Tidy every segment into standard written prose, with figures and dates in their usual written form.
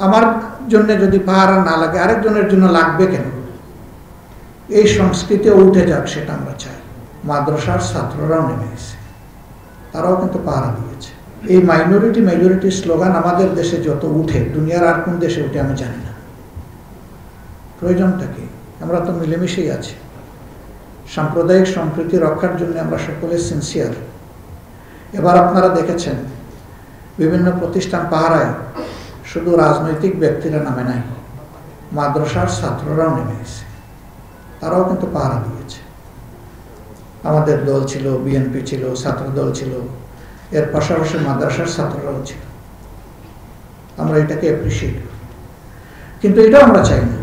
আমার জন্য যদি পাহারা না লাগে আরেকজনের জন্য লাগবে কেন? এই সংস্কৃতি উঠে যাক, সেটা আমরা চাই। মাদ্রাসার ছাত্ররাও নেমে এসেছে, তারাও কিন্তু পাহারা দিয়েছে। এই মাইনরিটি মেজরিটি স্লোগান আমাদের দেশে যত উঠে, দুনিয়ার আর কোন দেশে উঠে আমি জানি না। প্রয়োজনটা কি? আমরা তো মিলেমিশেই আছি। সাম্প্রদায়িক সম্প্রীতি রক্ষার জন্য আমরা সকলে সিনসিয়ার। এবার আপনারা দেখেছেন বিভিন্ন প্রতিষ্ঠান পাহারায় শুধু রাজনৈতিক ব্যক্তিরা নামে নাই, মাদ্রাসার ছাত্ররাও নেমে এসেছে, তারাও কিন্তু পাহারা দিয়েছে। আমাদের দল ছিল, বিএনপি ছিল, ছাত্র দল ছিল, এর পাশাপাশি মাদ্রাসার ছাত্ররাও ছিল। আমরা এটাকে অ্যাপ্রিসিয়েট করি, কিন্তু এটাও আমরা চাই না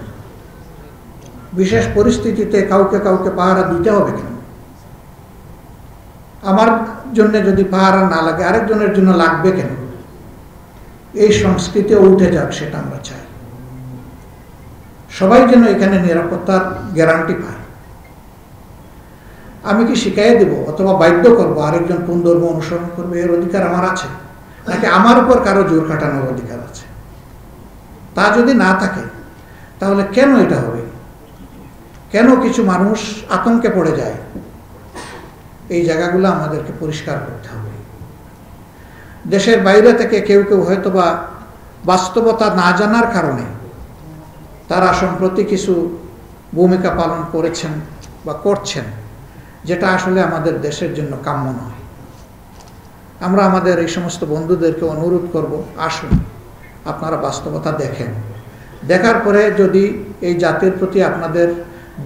বিশেষ পরিস্থিতিতে কাউকে কাউকে পাহারা দিতে হবে কেন? আমার জন্য যদি পাহারা না লাগে আরেকজনের জন্য লাগবে কেন? এই সংস্কৃতি উঠে যাক, সেটা আমরা চাই। সবাই যেন এখানে নিরাপত্তার গ্যারান্টি পায়। আমি কি শিখাইয়ে দেব অথবা বাধ্য করবো আরেকজন কোন ধর্ম অনুসরণ করবে, এর অধিকার আমার আছে? নাকি আমার উপর কারো জোর খাটানোর অধিকার আছে? তা যদি না থাকে তাহলে কেন এটা হবে? কেন কিছু মানুষ আতঙ্কে পড়ে যায়? এই জায়গাগুলো আমাদেরকে পরিষ্কার করতে হবে। দেশের বাইরে থেকে কেউ কেউ হয়তোবা বাস্তবতা না জানার কারণে তারা সম্প্রতি কিছু ভূমিকা পালন করেছেন বা করছেন, যেটা আসলে আমাদের দেশের জন্য কাম্য নয়। আমরা আমাদের এই সমস্ত বন্ধুদেরকে অনুরোধ করব, আসুন আপনারা বাস্তবতা দেখেন। দেখার পরে যদি এই জাতির প্রতি আপনাদের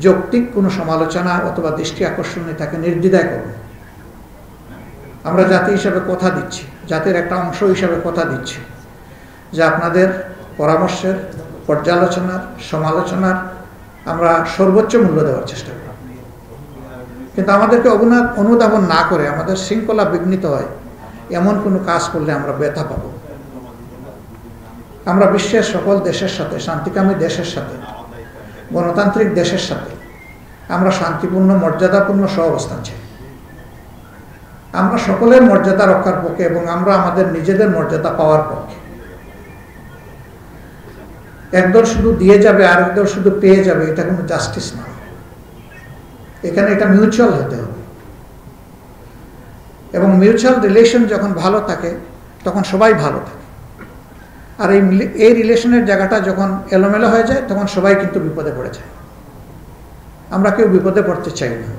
যৌক্তিক কোনো সমালোচনা অথবা দৃষ্টি আকর্ষণে তাকে নির্দ্বিধায় করুন। আমরা জাতি হিসাবে কথা দিচ্ছি, জাতির একটা অংশ হিসাবে কথা দিচ্ছি যে আপনাদের পরামর্শের, পর্যালোচনার, সমালোচনার আমরা সর্বোচ্চ মূল্য দেওয়ার চেষ্টা করব। কিন্তু আমাদেরকে অনুধাবন না করে আমাদের শৃঙ্খলা বিঘ্নিত হয় এমন কোনো কাজ করলে আমরা ব্যথা পাব। আমরা বিশ্বের সকল দেশের সাথে, শান্তিকামী দেশের সাথে, গণতান্ত্রিক দেশের সাথে আমরা শান্তিপূর্ণ, মর্যাদাপূর্ণ সহাবস্থান চাই। আমরা সকলের মর্যাদা রক্ষার পক্ষে এবং আমরা আমাদের নিজেদের মর্যাদা পাওয়ার পক্ষে। একদল শুধু দিয়ে যাবে আর একদল শুধু পেয়ে যাবে, এটা কোনো জাস্টিস না। এখানে এটা মিউচুয়াল হতে হবে, এবং মিউচুয়াল রিলেশন যখন ভালো থাকে তখন সবাই ভালো থাকে। আর এই রিলেশনের জায়গাটা যখন এলোমেলো হয়ে যায় তখন সবাই কিন্তু বিপদে পড়ে যায়। আমরা কেউ বিপদে পড়তে চাই না।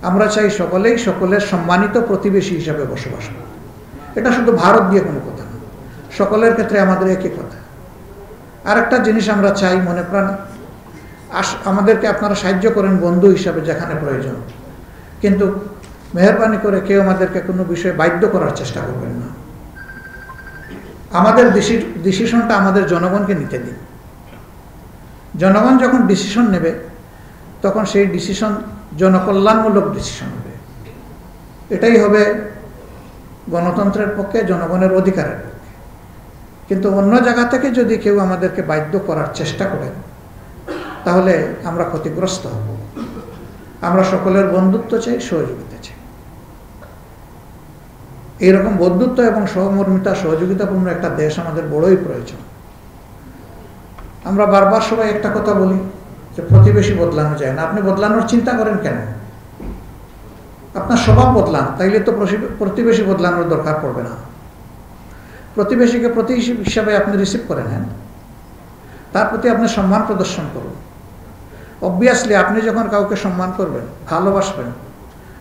আমরা চাই সকলেই সকলের সম্মানিত প্রতিবেশী হিসাবে বসবাস করতে। এটা শুধু ভারত দিয়ে কোনো কথা না, সকলের ক্ষেত্রে আমাদের একই কথা। আরেকটা জিনিস আমরা চাই, মনে প্রাণ আমাদেরকে আপনারা সাহায্য করেন বন্ধু হিসাবে যেখানে প্রয়োজন, কিন্তু মেহরবানি করে কেউ আমাদেরকে কোনো বিষয়ে বাধ্য করার চেষ্টা করবেন না। আমাদের ডিসিশনটা আমাদের জনগণকে নিতে দিন। জনগণ যখন ডিসিশন নেবে তখন সেই ডিসিশন জনকল্যাণমূলক ডিসিশন হবে। এটাই হবে গণতন্ত্রের পক্ষে, জনগণের অধিকারের পক্ষে। কিন্তু অন্য জায়গা থেকে যদি কেউ আমাদেরকে বাধ্য করার চেষ্টা করেন তাহলে আমরা ক্ষতিগ্রস্ত হব। আমরা সকলের বন্ধুত্ব চাই, সহযোগিতা চাই। এইরকম বন্ধুত্ব এবং সহমর্মিতা, সহযোগিতাপূর্ণ একটা দেশ আমাদের বড়ই প্রয়োজন। আমরা বারবার সবাই একটা কথা বলি যে প্রতিবেশী বদলানো যায় না। আপনি বদলানোর চিন্তা করেন কেন? আপনার স্বভাব বদলান, তাইলে তো প্রতিবেশী বদলানোর দরকার পড়বে না। প্রতিবেশীকে প্রতিবেশী হিসাবে আপনি রিসিভ করে নেন, তার প্রতি আপনি সম্মান প্রদর্শন করুন। অবভিয়াসলি আপনি যখন কাউকে সম্মান করবেন, ভালোবাসবেন,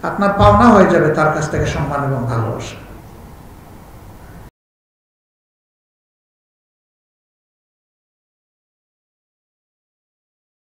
আপনার পাওনা হয়ে যাবে তার কাছ থেকে সম্মান এবং ভালোবাসা।